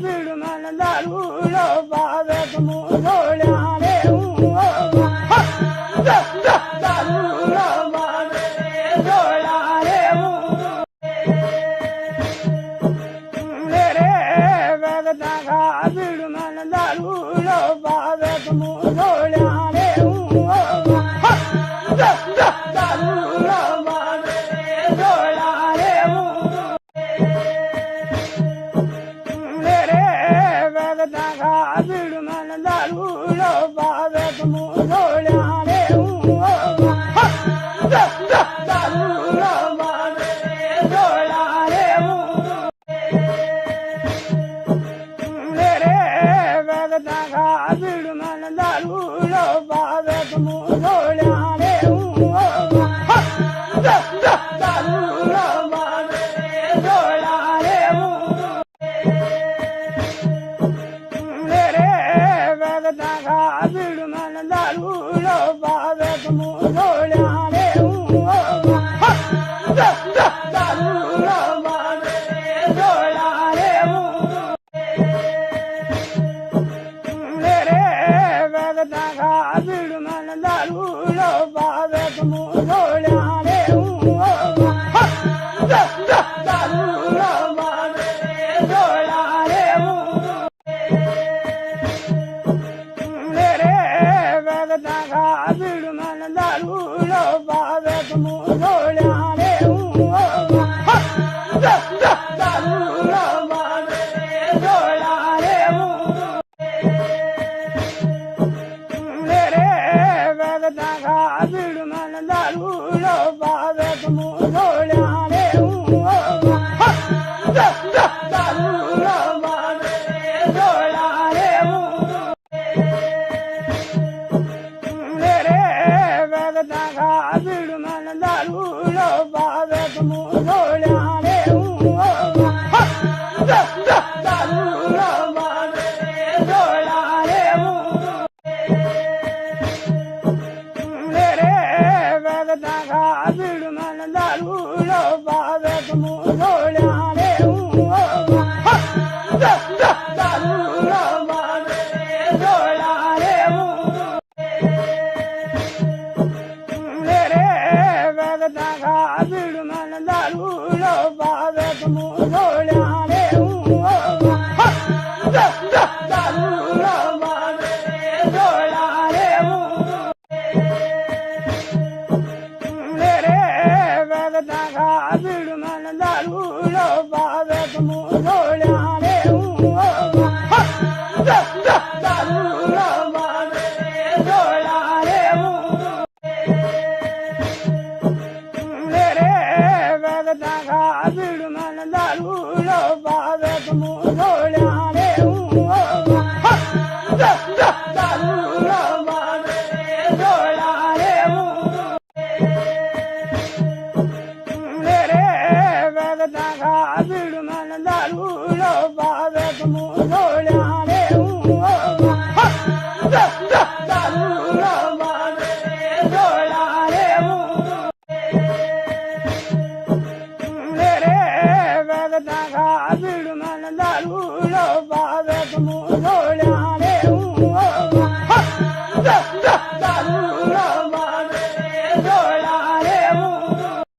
ભીડ મન દારૂડો ભાવે મુરોળ્યા રે દારૂડો ભાવે રોળા રે રે ભગતા ખા ભીડ મન દારૂડો ભાવે મુરોળ્યા રે દારૂડો ભાવે રોળા રે ભગતા ખા ભીડ મન દારૂડો ભાવે મુરોળ્યા રે દારૂડો ભાવે રોળા રે ભગતા ખા ભીડ મન દારૂડો ભાવે મુરોળ્યા રે દારૂડો ભાવે રોળા રે ભગતા ખા ભીડ મન દારૂડો ભાવે મુરોળ્યા રે દારૂડો ભાવે રોળા રે ભગતા ખા ભીડ મન દારૂડો ભાવે મુરોળ્યા રે દારૂડો ભાવે રોળા રે ભગતા ખા ભીડ મન દારૂડો ભાવે મુરોળ્યા રે દારૂડો ભાવે રોળા રે ભગતા ખા ભીડ મન દારૂડો ભાવે મુરોળ્યા રે દારૂડો ભાવે રોળા રે ભગતા ખા ભીડ મન દારૂડો ભાવે મુરોળ્યા રે દારૂડો ભાવે રોળા રે ભગતા ખા ભીડ મન દારૂડો ભાવે મુરોળ્યા રે દારૂડો ભાવે રોળા રે ભગતા ખા ભીડ મન દારૂડો ભાવે મુરોળ્યા રે દારૂડો ભાવે રોળા રે ભગતા ખા ભીડ મન દારૂડો ભાવે મુરોળ્યા રે દારૂડો ભાવે રોળા રે ભગતા ખા ભીડ મન દારૂડો ભાવે મુરોળ્યા